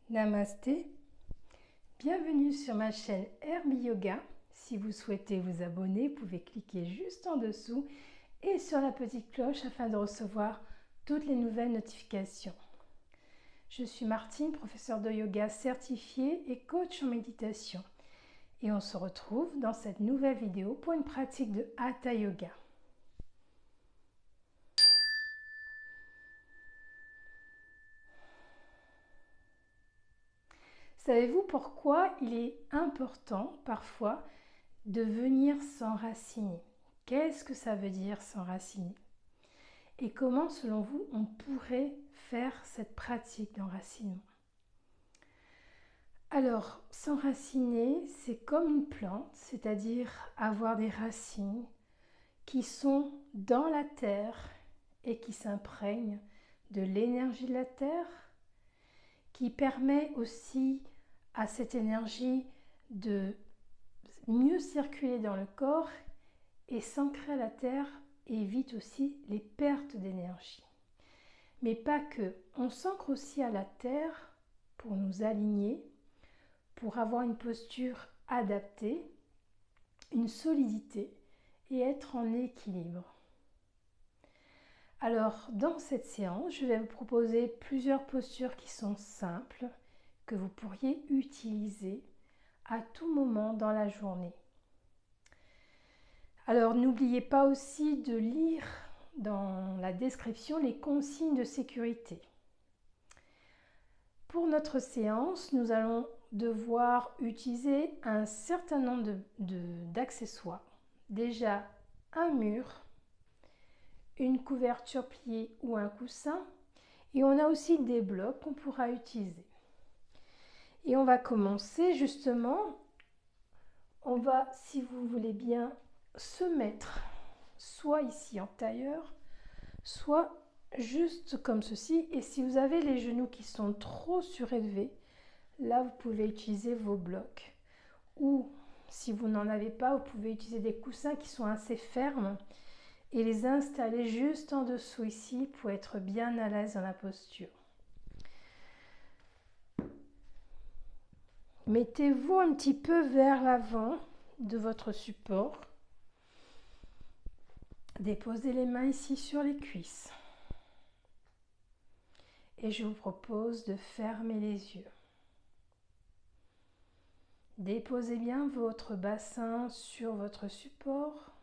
Namasté, bienvenue sur ma chaîne Herbie Yoga. Si vous souhaitez vous abonner, vous pouvez cliquer juste en dessous et sur la petite cloche afin de recevoir toutes les nouvelles notifications. Je suis Martine, professeure de yoga certifiée et coach en méditation. Et on se retrouve dans cette nouvelle vidéo pour une pratique de Hatha Yoga. Savez-vous pourquoi il est important parfois de venir s'enraciner? Qu'est-ce que ça veut dire s'enraciner? Et comment, selon vous, on pourrait faire cette pratique d'enracinement? Alors, s'enraciner, c'est comme une plante, c'est-à-dire avoir des racines qui sont dans la terre et qui s'imprègnent de l'énergie de la terre, qui permet aussi à cette énergie de mieux circuler dans le corps et s'ancrer à la terre évite aussi les pertes d'énergie. Mais pas que, on s'ancre aussi à la terre pour nous aligner, pour avoir une posture adaptée, une solidité et être en équilibre. Alors, dans cette séance, je vais vous proposer plusieurs postures qui sont simples, que vous pourriez utiliser à tout moment dans la journée. Alors, n'oubliez pas aussi de lire dans la description les consignes de sécurité. Pour notre séance, nous allons devoir utiliser un certain nombre d'accessoires. Déjà, un mur, une couverture pliée ou un coussin, et on a aussi des blocs qu'on pourra utiliser. Et on va commencer justement, on va, si vous voulez bien, se mettre soit ici en tailleur, soit juste comme ceci. Et si vous avez les genoux qui sont trop surélevés, là vous pouvez utiliser vos blocs. Ou si vous n'en avez pas, vous pouvez utiliser des coussins qui sont assez fermes et les installer juste en dessous ici pour être bien à l'aise dans la posture. Mettez-vous un petit peu vers l'avant de votre support. Déposez les mains ici sur les cuisses. Et je vous propose de fermer les yeux. Déposez bien votre bassin sur votre support.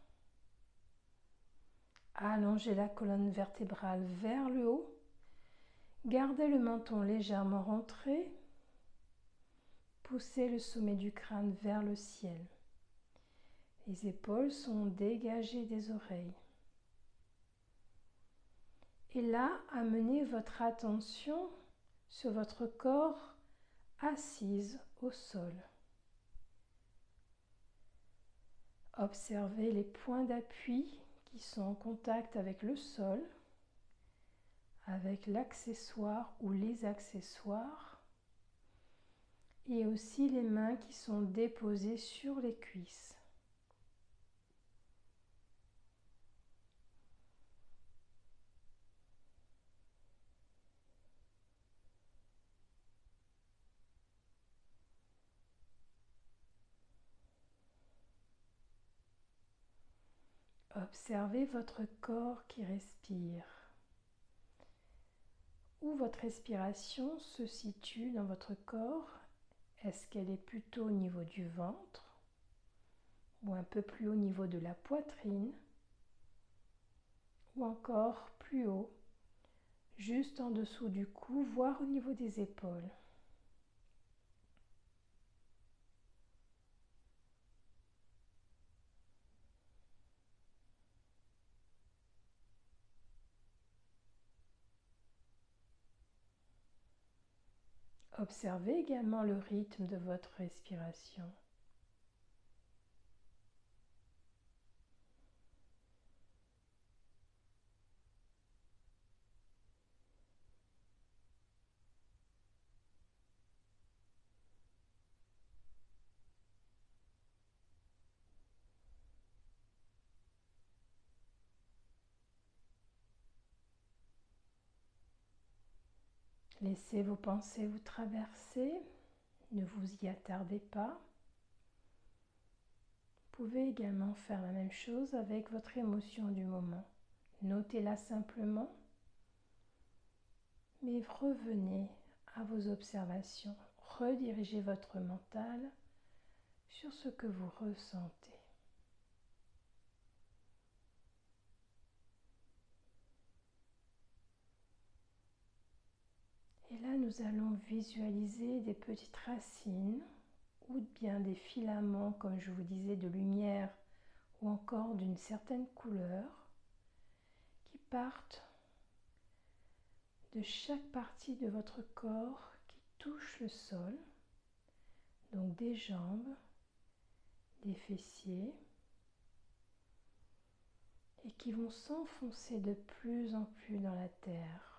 Allongez la colonne vertébrale vers le haut. Gardez le menton légèrement rentré. Poussez le sommet du crâne vers le ciel. Les épaules sont dégagées des oreilles. Et là, amenez votre attention sur votre corps assise au sol. Observez les points d'appui qui sont en contact avec le sol, avec l'accessoire ou les accessoires, et aussi les mains qui sont déposées sur les cuisses. Observez votre corps qui respire. Où votre respiration se situe dans votre corps? Est-ce qu'elle est plutôt au niveau du ventre ou un peu plus haut au niveau de la poitrine ou encore plus haut, juste en dessous du cou, voire au niveau des épaules? Observez également le rythme de votre respiration. Laissez vos pensées vous traverser, ne vous y attardez pas. Vous pouvez également faire la même chose avec votre émotion du moment. Notez-la simplement, mais revenez à vos observations. Redirigez votre mental sur ce que vous ressentez. Et là, nous allons visualiser des petites racines ou bien des filaments, comme je vous disais, de lumière ou encore d'une certaine couleur qui partent de chaque partie de votre corps qui touche le sol, donc des jambes, des fessiers, et qui vont s'enfoncer de plus en plus dans la terre.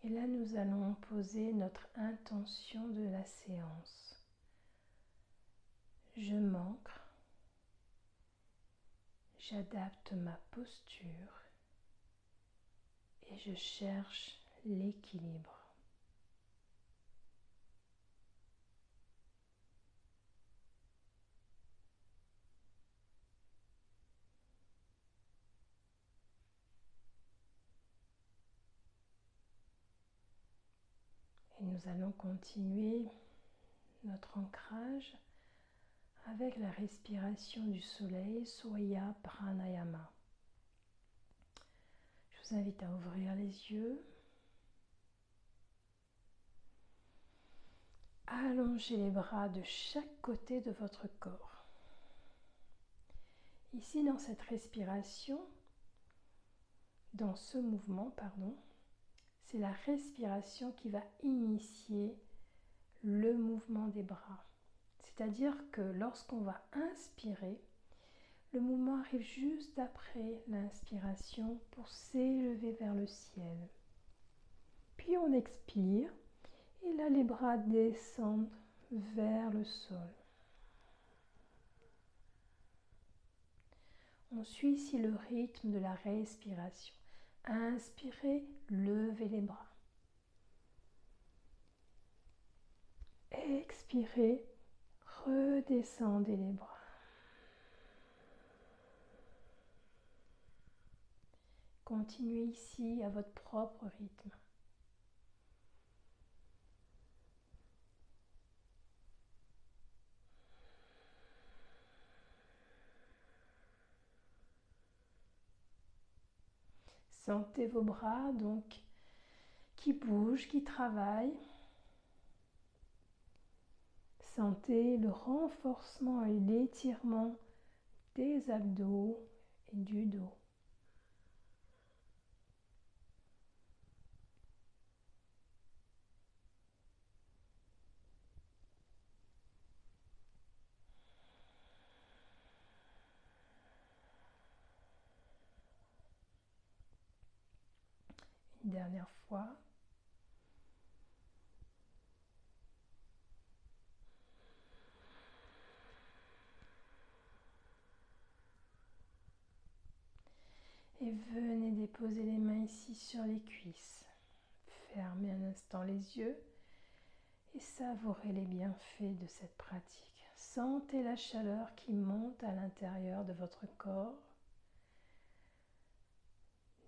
Et là, nous allons poser notre intention de la séance. Je m'ancre, j'adapte ma posture et je cherche l'équilibre. Et nous allons continuer notre ancrage avec la respiration du soleil, Surya Pranayama. Je vous invite à ouvrir les yeux, à allonger les bras de chaque côté de votre corps. Ici, dans cette respiration, dans ce mouvement, c'est la respiration qui va initier le mouvement des bras. C'est-à-dire que lorsqu'on va inspirer, le mouvement arrive juste après l'inspiration pour s'élever vers le ciel. Puis on expire et là les bras descendent vers le sol. On suit ici le rythme de la respiration. Inspirez, levez les bras. Expirez, redescendez les bras. Continuez ici à votre propre rythme. Sentez vos bras donc qui bougent, qui travaillent. Sentez le renforcement et l'étirement des abdos et du dos. Une dernière fois. Et venez déposer les mains ici sur les cuisses. Fermez un instant les yeux et savourez les bienfaits de cette pratique. Sentez la chaleur qui monte à l'intérieur de votre corps,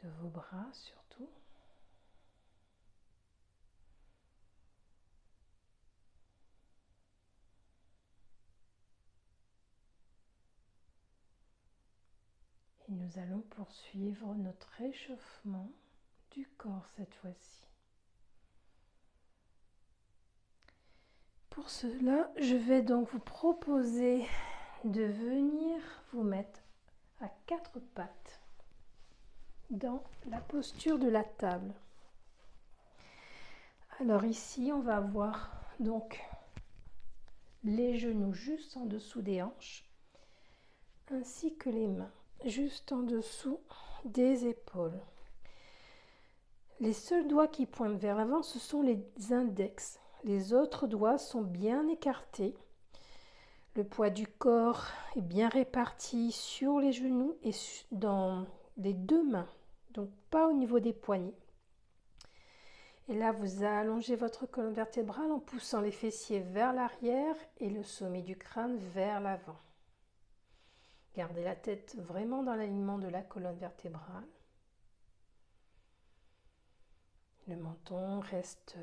de vos bras surtout. Et nous allons poursuivre notre réchauffement du corps cette fois-ci. Pour cela, je vais donc vous proposer de venir vous mettre à quatre pattes dans la posture de la table. Alors ici, on va avoir donc les genoux juste en dessous des hanches, ainsi que les mains juste en dessous des épaules. Les seuls doigts qui pointent vers l'avant, ce sont les index. Les autres doigts sont bien écartés. Le poids du corps est bien réparti sur les genoux et dans les deux mains, donc pas au niveau des poignets. Et là, vous allongez votre colonne vertébrale en poussant les fessiers vers l'arrière et le sommet du crâne vers l'avant. Gardez la tête vraiment dans l'alignement de la colonne vertébrale. Le menton reste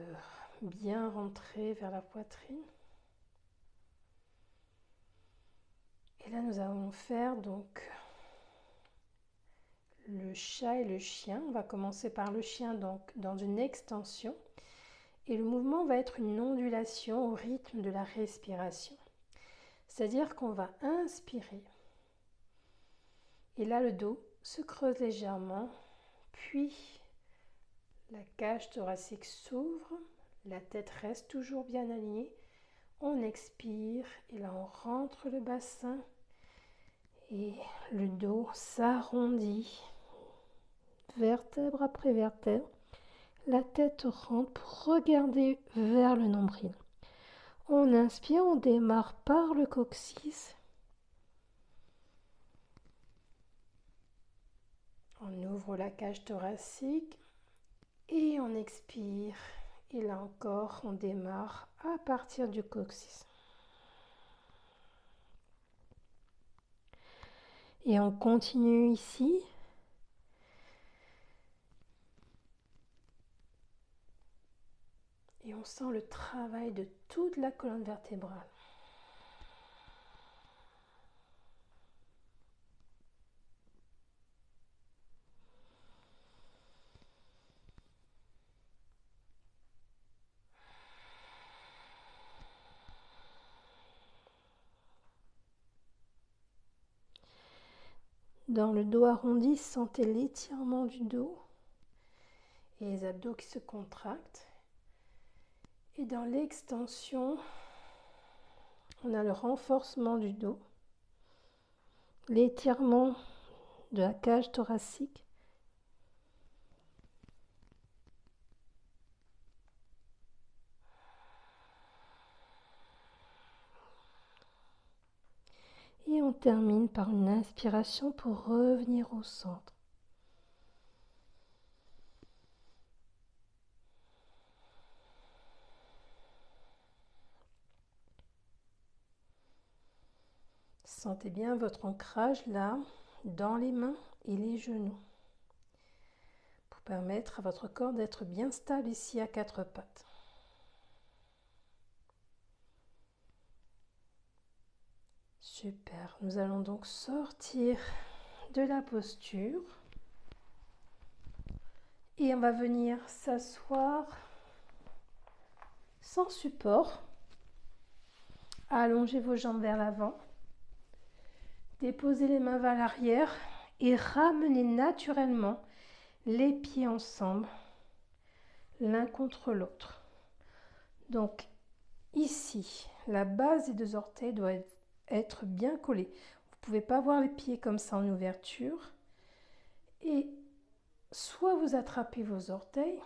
bien rentré vers la poitrine. Et là, nous allons faire donc le chat et le chien. On va commencer par le chien donc dans une extension. Et le mouvement va être une ondulation au rythme de la respiration. C'est-à-dire qu'on va inspirer. Et là, le dos se creuse légèrement. Puis, la cage thoracique s'ouvre. La tête reste toujours bien alignée. On expire. Et là, on rentre le bassin. Et le dos s'arrondit. Vertèbre après vertèbre. La tête rentre pour regarder vers le nombril. On inspire, on démarre par le coccyx. On ouvre la cage thoracique et on expire. Et là encore, on démarre à partir du coccyx. Et on continue ici. Et on sent le travail de toute la colonne vertébrale. Dans le dos arrondi, sentez l'étirement du dos et les abdos qui se contractent. Et dans l'extension, on a le renforcement du dos, l'étirement de la cage thoracique. Et on termine par une inspiration pour revenir au centre. Sentez bien votre ancrage là, dans les mains et les genoux, pour permettre à votre corps d'être bien stable ici à quatre pattes. Super, nous allons donc sortir de la posture et on va venir s'asseoir sans support. Allongez vos jambes vers l'avant, déposez les mains vers l'arrière et ramenez naturellement les pieds ensemble, l'un contre l'autre. Donc ici, la base des deux orteils doit être bien collée. Vous ne pouvez pas avoir les pieds comme ça en ouverture. Et soit vous attrapez vos orteils,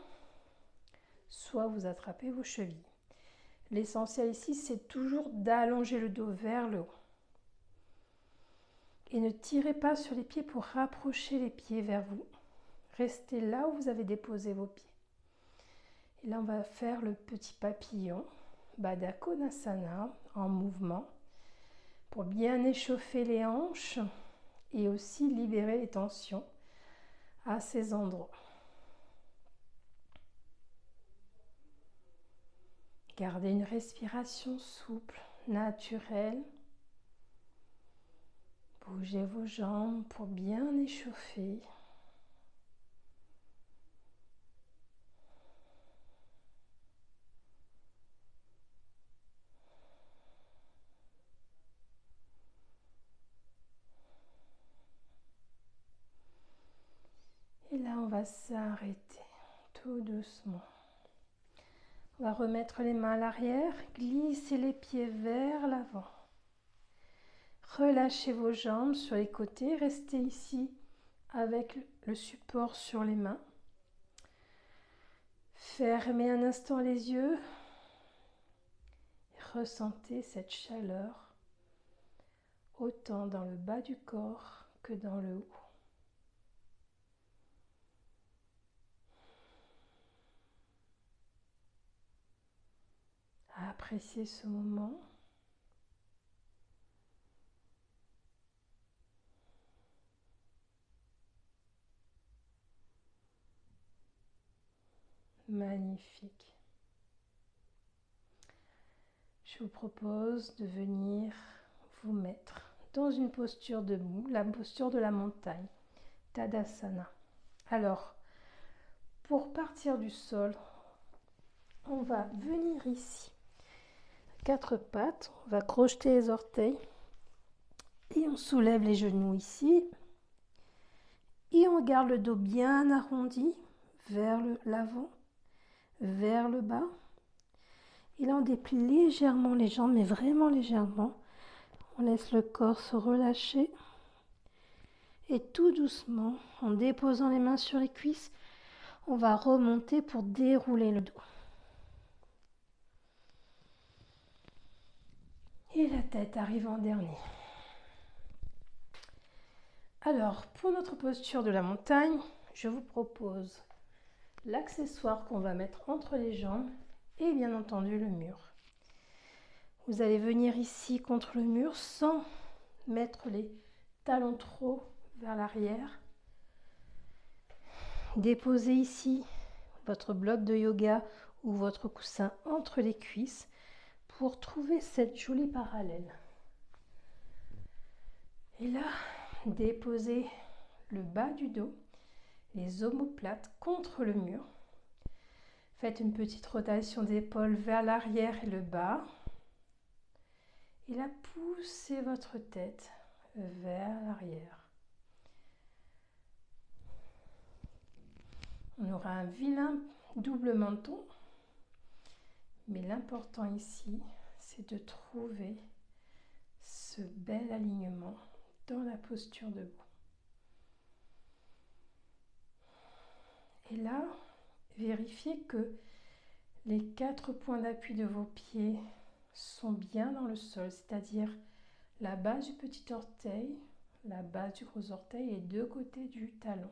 soit vous attrapez vos chevilles. L'essentiel ici, c'est toujours d'allonger le dos vers le haut. Et ne tirez pas sur les pieds pour rapprocher les pieds vers vous. Restez là où vous avez déposé vos pieds. Et là, on va faire le petit papillon, Baddha Konasana, en mouvement, pour bien échauffer les hanches et aussi libérer les tensions à ces endroits. Gardez une respiration souple, naturelle. Bougez vos jambes pour bien échauffer. Et là, on va s'arrêter tout doucement. On va remettre les mains à l'arrière, glisser les pieds vers l'avant. Relâchez vos jambes sur les côtés, restez ici avec le support sur les mains. Fermez un instant les yeux. Ressentez cette chaleur autant dans le bas du corps que dans le haut. Appréciez ce moment. Magnifique. Je vous propose de venir vous mettre dans une posture debout, la posture de la montagne, Tadasana. Alors, pour partir du sol, on va venir ici, quatre pattes, on va crocheter les orteils et on soulève les genoux ici et on garde le dos bien arrondi vers l'avant, vers le bas. Et là, on déplie légèrement les jambes, mais vraiment légèrement. On laisse le corps se relâcher. Et tout doucement, en déposant les mains sur les cuisses, on va remonter pour dérouler le dos. Et la tête arrive en dernier. Alors, pour notre posture de la montagne, je vous propose l'accessoire qu'on va mettre entre les jambes et bien entendu le mur. Vous allez venir ici contre le mur sans mettre les talons trop vers l'arrière. Déposez ici votre bloc de yoga ou votre coussin entre les cuisses pour trouver cette jolie parallèle. Et là, déposez le bas du dos, les omoplates contre le mur. Faites une petite rotation des épaules vers l'arrière et le bas. Et là, poussez votre tête vers l'arrière. On aura un vilain double menton. Mais l'important ici, c'est de trouver ce bel alignement dans la posture debout. Et là, vérifiez que les 4 points d'appui de vos pieds sont bien dans le sol, c'est-à-dire la base du petit orteil, la base du gros orteil et les deux côtés du talon.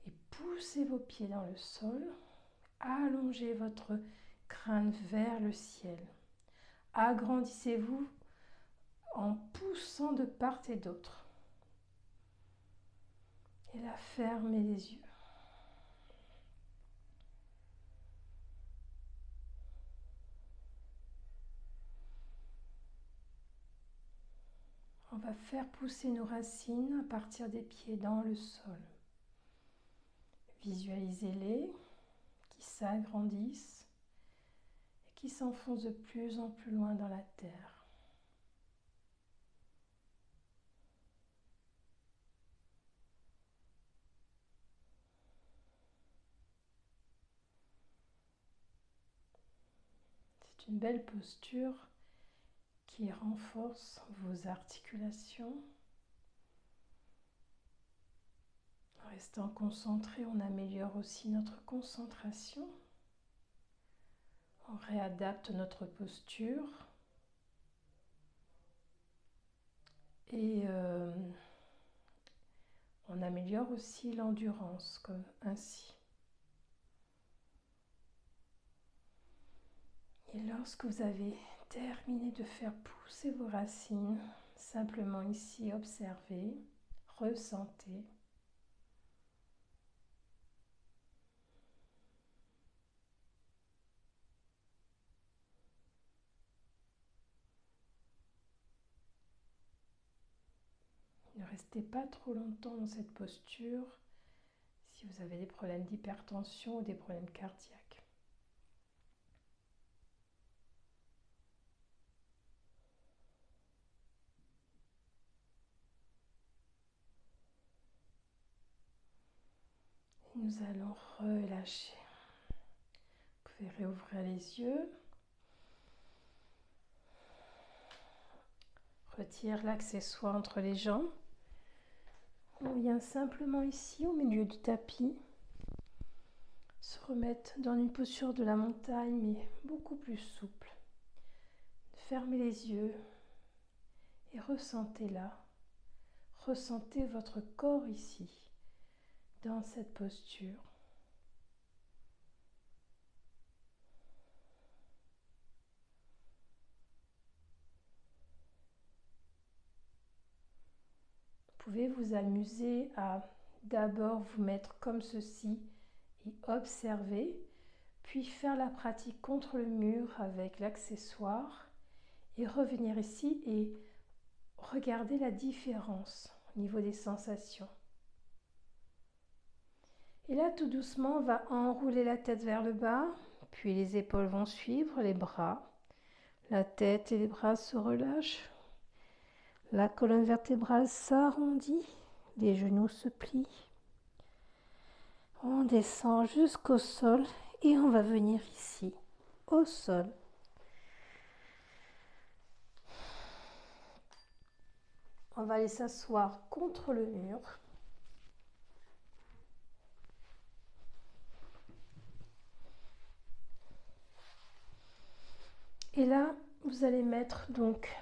Et poussez vos pieds dans le sol, allongez votre crâne vers le ciel. Agrandissez-vous en poussant de part et d'autre. Et là, fermez les yeux. On va faire pousser nos racines à partir des pieds dans le sol. Visualisez-les qui s'agrandissent et qui s'enfoncent de plus en plus loin dans la terre. C'est une belle posture qui renforce vos articulations. En restant concentré, on améliore aussi notre concentration. On réadapte notre posture. Et on améliore aussi l'endurance, comme ainsi. Et lorsque vous avez terminé de faire pousser vos racines, simplement ici, observez, ressentez. Ne restez pas trop longtemps dans cette posture si vous avez des problèmes d'hypertension ou des problèmes cardiaques. Et nous allons relâcher. Vous Vous pouvez réouvrir les yeux. Retire l'accessoire entre les jambes. On vient simplement ici au milieu du tapis se remettre dans une posture de la montagne mais beaucoup plus souple. Fermez les yeux et ressentez là. Ressentez votre corps ici, dans cette posture. Vous pouvez vous amuser à d'abord vous mettre comme ceci et observer, puis faire la pratique contre le mur avec l'accessoire et revenir ici et regarder la différence au niveau des sensations. Et là, tout doucement, on va enrouler la tête vers le bas, puis les épaules vont suivre, les bras. La tête et les bras se relâchent. La colonne vertébrale s'arrondit, les genoux se plient. On descend jusqu'au sol et on va venir ici, au sol. On va aller s'asseoir contre le mur. Et là, vous allez mettre donc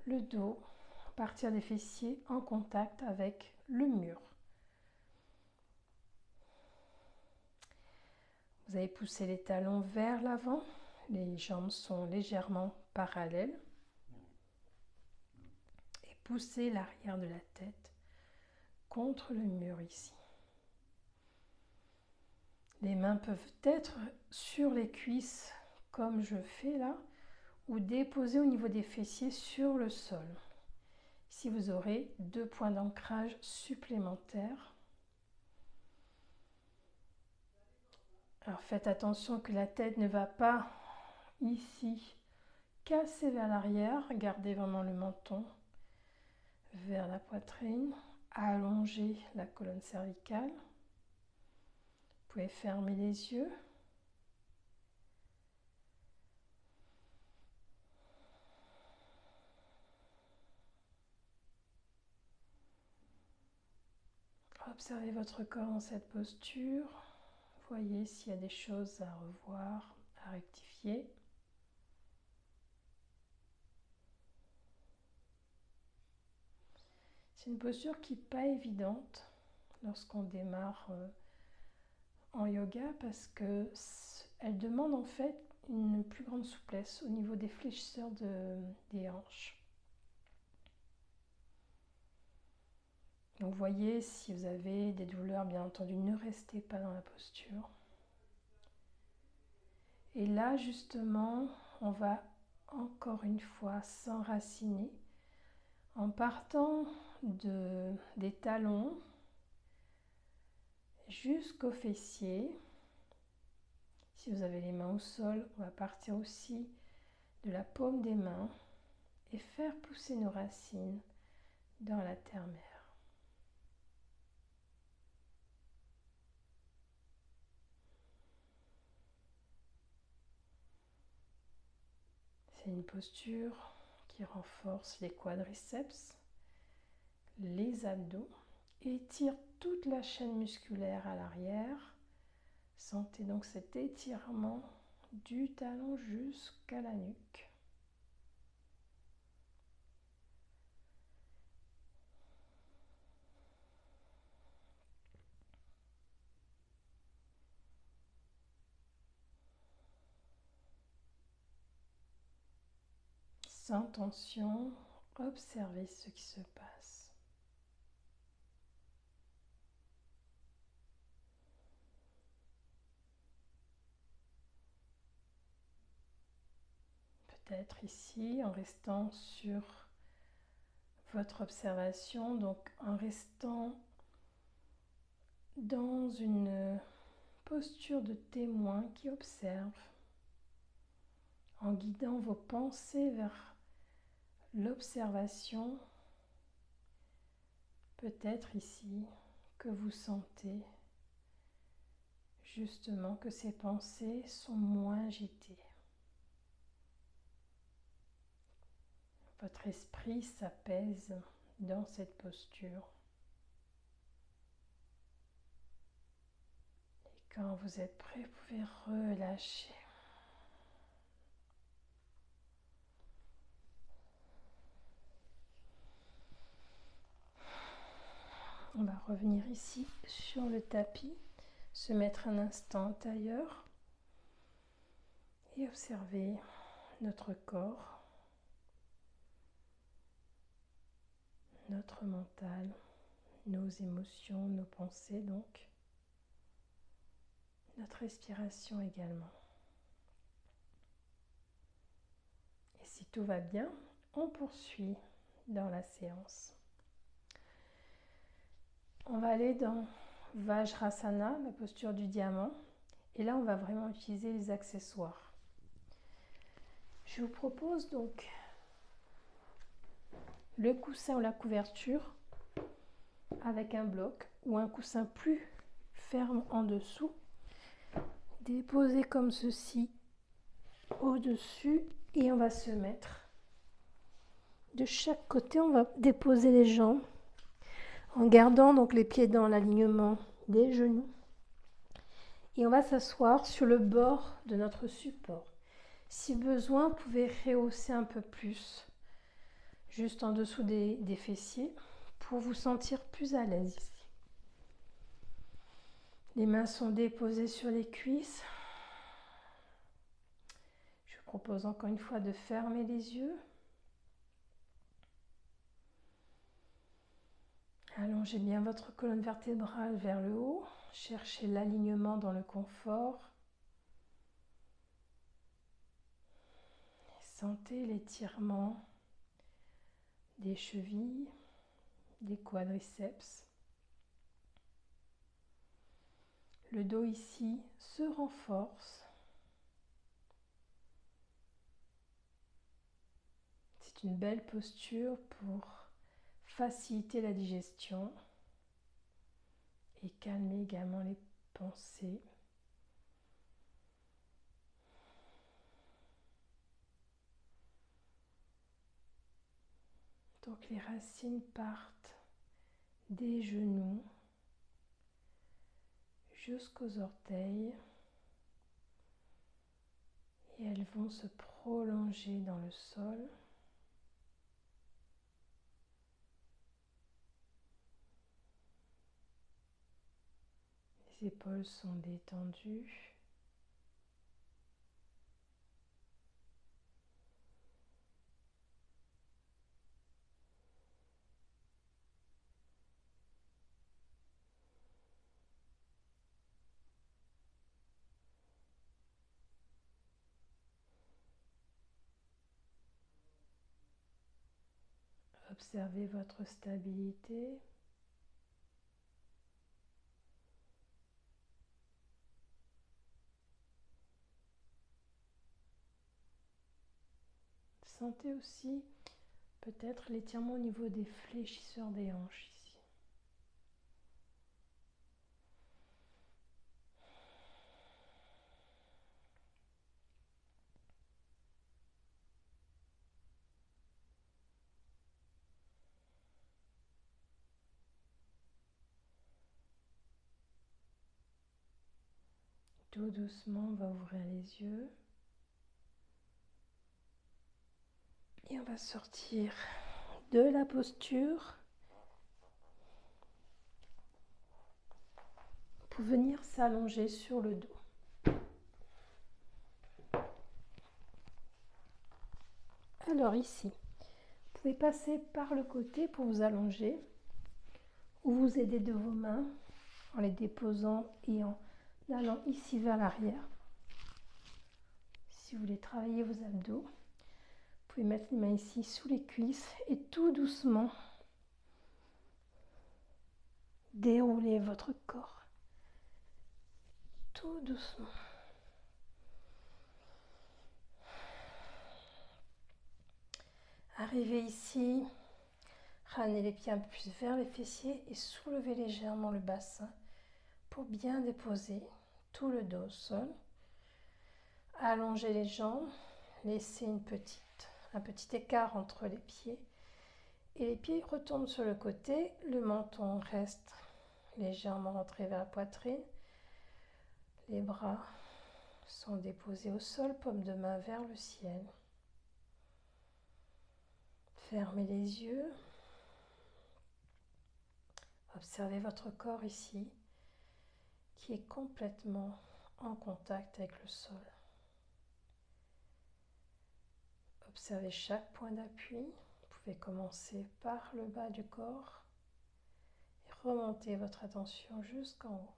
le dos, à partir des fessiers, en contact avec le mur. Vous allez pousser les talons vers l'avant. Les jambes sont légèrement parallèles. Et poussez l'arrière de la tête contre le mur ici. Les mains peuvent être sur les cuisses comme je fais là, ou déposées au niveau des fessiers sur le sol. Ici, vous aurez 2 points d'ancrage supplémentaires. Alors faites attention que la tête ne va pas ici casser vers l'arrière. Gardez vraiment le menton vers la poitrine. Allongez la colonne cervicale. Vous pouvez fermer les yeux. Observez votre corps dans cette posture. Voyez s'il y a des choses à revoir, à rectifier. C'est une posture qui n'est pas évidente lorsqu'on démarre en yoga parce qu'elle demande en fait une plus grande souplesse au niveau des fléchisseurs des hanches. Donc voyez si vous avez des douleurs, bien entendu, ne restez pas dans la posture. Et là, justement, on va encore une fois s'enraciner en partant des talons jusqu'aux fessiers. Si vous avez les mains au sol, on va partir aussi de la paume des mains et faire pousser nos racines dans la terre-mère. C'est une posture qui renforce les quadriceps, les abdos, étire toute la chaîne musculaire à l'arrière. Sentez donc cet étirement du talon jusqu'à la nuque. Sans tension, observez ce qui se passe. Peut-être ici, en restant sur votre observation, donc en restant dans une posture de témoin qui observe, en guidant vos pensées vers l'observation, peut-être ici que vous sentez justement que ces pensées sont moins agitées. Votre esprit s'apaise dans cette posture. Et quand vous êtes prêt, vous pouvez relâcher. On va revenir ici sur le tapis, se mettre un instant en tailleur et observer notre corps, notre mental, nos émotions, nos pensées donc, notre respiration également. Et si tout va bien, on poursuit dans la séance. On va aller dans Vajrasana, la posture du diamant. Et là, on va vraiment utiliser les accessoires. Je vous propose donc le coussin ou la couverture avec un bloc ou un coussin plus ferme en dessous. Déposer comme ceci au-dessus et on va se mettre de chaque côté. On va déposer les jambes en gardant donc les pieds dans l'alignement des genoux. Et on va s'asseoir sur le bord de notre support. Si besoin, vous pouvez rehausser un peu plus, juste en dessous des fessiers, pour vous sentir plus à l'aise ici. Les mains sont déposées sur les cuisses. Je vous propose encore une fois de fermer les yeux. Allongez bien votre colonne vertébrale vers le haut. Cherchez l'alignement dans le confort. Sentez l'étirement des chevilles, des quadriceps. Le dos ici se renforce. C'est une belle posture pour faciliter la digestion et calmer également les pensées. Donc les racines partent des genoux jusqu'aux orteils et elles vont se prolonger dans le sol. Les épaules sont détendues. Observez votre stabilité. Sentez aussi peut-être l'étirement au niveau des fléchisseurs des hanches ici. Tout doucement, on va ouvrir les yeux. Et on va sortir de la posture pour venir s'allonger sur le dos. Alors ici, vous pouvez passer par le côté pour vous allonger ou vous aider de vos mains en les déposant et en allant ici vers l'arrière. Si vous voulez travailler vos abdos, vous pouvez mettre les mains ici sous les cuisses et tout doucement dérouler votre corps. Tout doucement. Arrivez ici, ramenez les pieds un peu plus vers les fessiers et soulevez légèrement le bassin pour bien déposer tout le dos au sol. Allongez les jambes, laissez un petit écart entre les pieds. Et les pieds retournent sur le côté, le menton reste légèrement rentré vers la poitrine. Les bras sont déposés au sol, paume de main vers le ciel. Fermez les yeux. Observez votre corps ici, qui est complètement en contact avec le sol. Observez chaque point d'appui. Vous pouvez commencer par le bas du corps et remonter votre attention jusqu'en haut.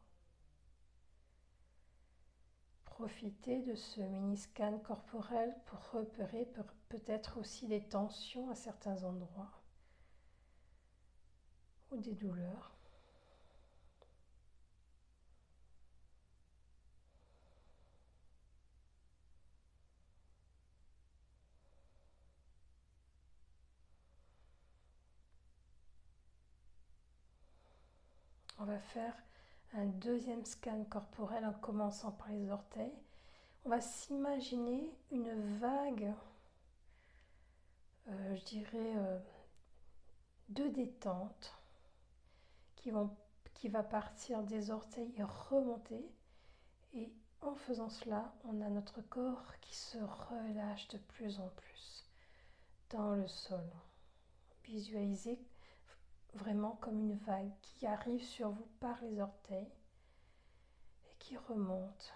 Profitez de ce mini-scan corporel pour repérer peut-être aussi des tensions à certains endroits ou des douleurs. On va faire un deuxième scan corporel en commençant par les orteils. On va s'imaginer une vague, je dirais, de détente qui va partir des orteils et remonter. Et en faisant cela, on a notre corps qui se relâche de plus en plus dans le sol. Visualisez vraiment comme une vague qui arrive sur vous par les orteils et qui remonte.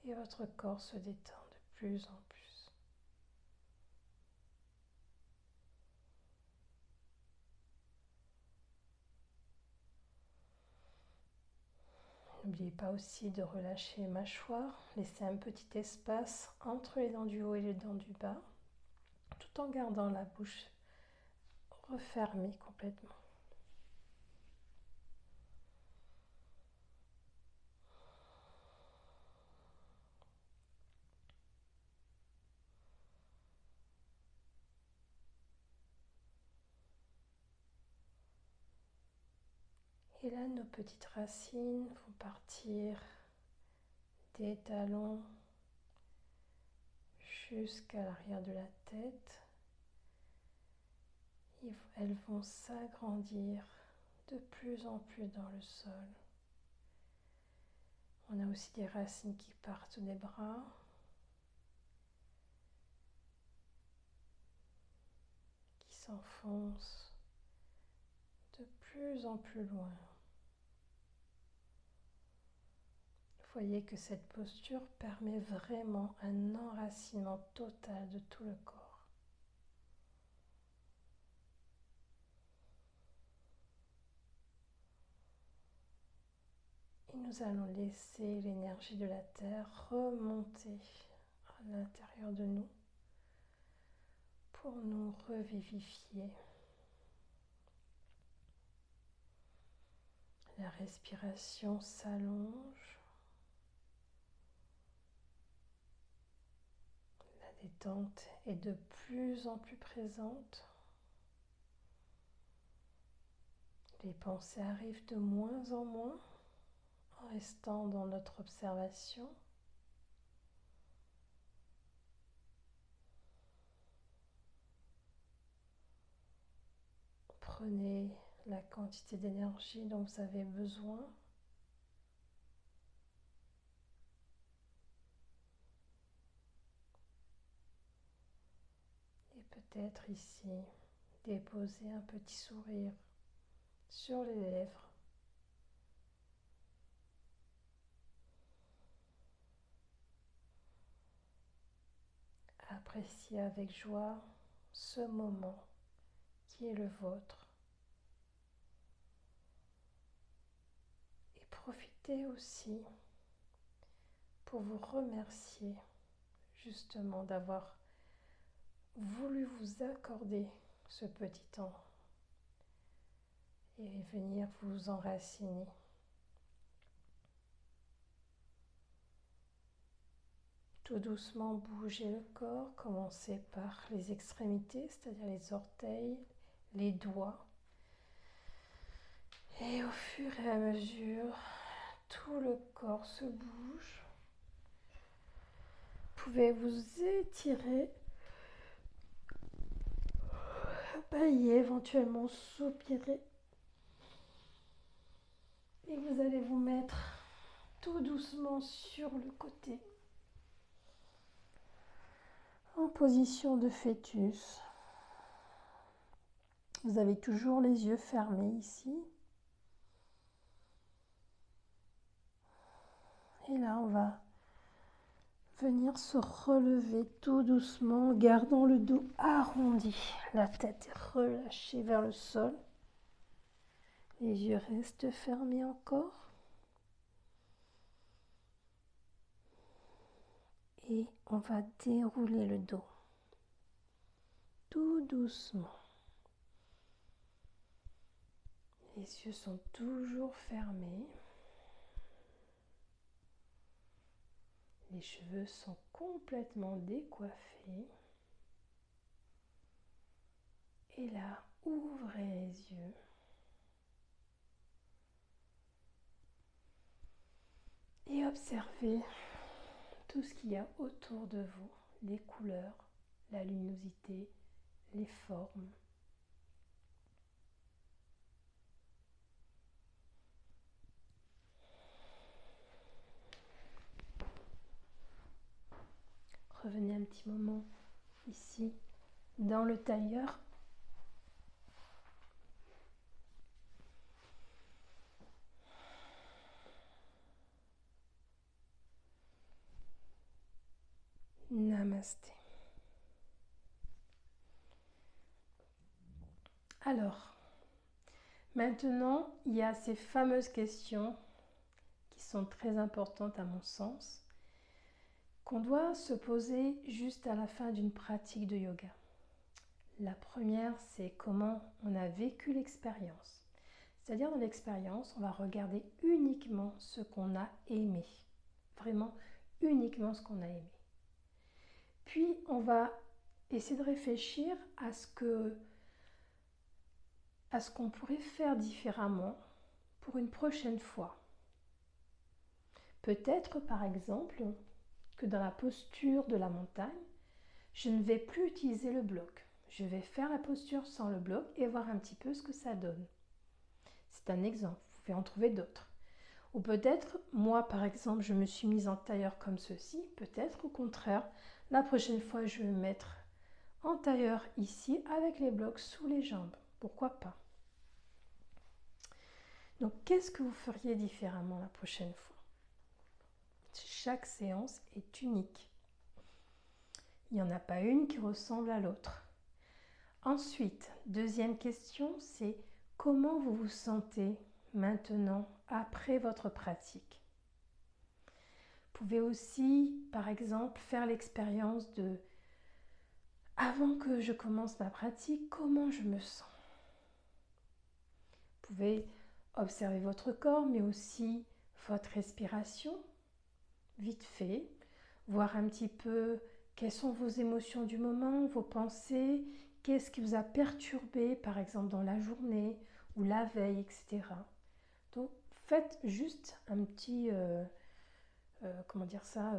Et votre corps se détend de plus en plus. N'oubliez pas aussi de relâcher les mâchoires, laissez un petit espace entre les dents du haut et les dents du bas, tout en gardant la bouche refermée complètement. Et là, nos petites racines vont partir des talons jusqu'à l'arrière de la tête. Elles vont s'agrandir de plus en plus dans le sol. On a aussi des racines qui partent des bras. Qui s'enfoncent de plus en plus loin. Vous voyez que cette posture permet vraiment un enracinement total de tout le corps. Et nous allons laisser l'énergie de la terre remonter à l'intérieur de nous pour nous revivifier. La respiration s'allonge. La détente est de plus en plus présente. Les pensées arrivent de moins en moins en restant dans notre observation. Prenez la quantité d'énergie dont vous avez besoin. Et peut-être ici, déposer un petit sourire sur les lèvres. Appréciez avec joie ce moment qui est le vôtre. Et profitez aussi pour vous remercier justement d'avoir voulu vous accorder ce petit temps et venir vous enraciner. Tout doucement, bougez le corps, commencez par les extrémités, c'est-à-dire les orteils, les doigts. Et au fur et à mesure, Tout le corps se bouge. Vous pouvez vous étirer, bailler, éventuellement soupirer. Et vous allez vous mettre tout doucement sur le côté, en position de fœtus. Vous avez toujours les yeux fermés ici. Et là, on va venir se relever tout doucement, gardant le dos arrondi. La tête est relâchée vers le sol. Les yeux restent fermés encore. Et on va dérouler le dos. Tout doucement. Les yeux sont toujours fermés. Les cheveux sont complètement décoiffés. Et là, ouvrez les yeux. Et observez tout ce qu'il y a autour de vous, les couleurs, la luminosité, les formes. Revenez un petit moment ici, dans le tailleur. Namasté. Alors, maintenant, il y a ces fameuses questions qui sont très importantes à mon sens, qu'on doit se poser juste à la fin d'une pratique de yoga. La première, c'est comment on a vécu l'expérience. C'est-à-dire dans l'expérience, on va regarder uniquement ce qu'on a aimé. Vraiment uniquement ce qu'on a aimé. Puis on va essayer de réfléchir à ce qu'on pourrait faire différemment pour une prochaine fois. Peut-être par exemple que dans la posture de la montagne, je ne vais plus utiliser le bloc. Je vais faire la posture sans le bloc et voir un petit peu ce que ça donne. C'est un exemple, vous pouvez en trouver d'autres. Ou peut-être, moi par exemple, je me suis mise en tailleur comme ceci. Peut-être au contraire, la prochaine fois, je vais me mettre en tailleur ici avec les blocs sous les jambes. Pourquoi pas? Donc, qu'est-ce que vous feriez différemment la prochaine fois? Chaque séance est unique. Il n'y en a pas une qui ressemble à l'autre. Ensuite, deuxième question, c'est comment vous vous sentez maintenant après votre pratique? Vous pouvez aussi, par exemple, faire l'expérience de avant que je commence ma pratique, comment je me sens? Vous pouvez observer votre corps, mais aussi votre respiration, vite fait, voir un petit peu quelles sont vos émotions du moment, vos pensées, qu'est-ce qui vous a perturbé, par exemple, dans la journée ou la veille, etc. Donc, faites juste un petit, comment dire ça,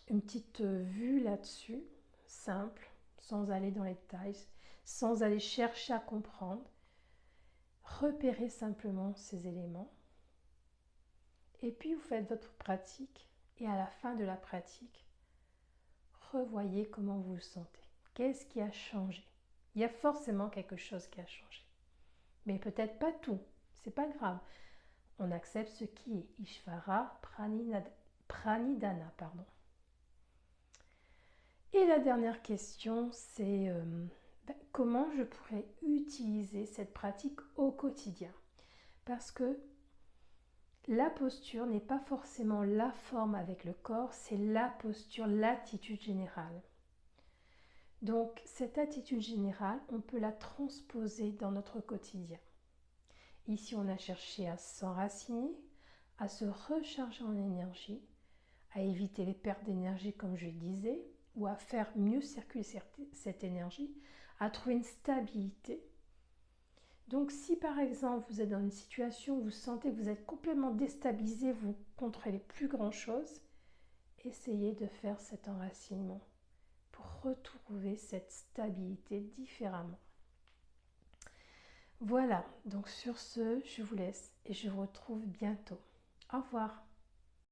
une petite vue là-dessus, simple, sans aller dans les détails, sans aller chercher à comprendre. Repérez simplement ces éléments. Et puis, vous faites votre pratique. Et à la fin de la pratique, revoyez comment vous vous sentez. Qu'est-ce qui a changé? Il y a forcément quelque chose qui a changé. Mais peut-être pas tout. C'est pas grave. On accepte ce qui est. Ishvara Pranidhana. Et la dernière question, c'est comment je pourrais utiliser cette pratique au quotidien? Parce que la posture n'est pas forcément la forme avec le corps, c'est la posture, l'attitude générale. Donc cette attitude générale, on peut la transposer dans notre quotidien. Ici, on a cherché à s'enraciner, à se recharger en énergie, à éviter les pertes d'énergie comme je le disais, ou à faire mieux circuler cette énergie, à trouver une stabilité. Donc si par exemple vous êtes dans une situation où vous sentez que vous êtes complètement déstabilisé, vous ne contrôlez plus grand-chose, essayez de faire cet enracinement pour retrouver cette stabilité différemment. Voilà, donc sur ce, je vous laisse et je vous retrouve bientôt. Au revoir.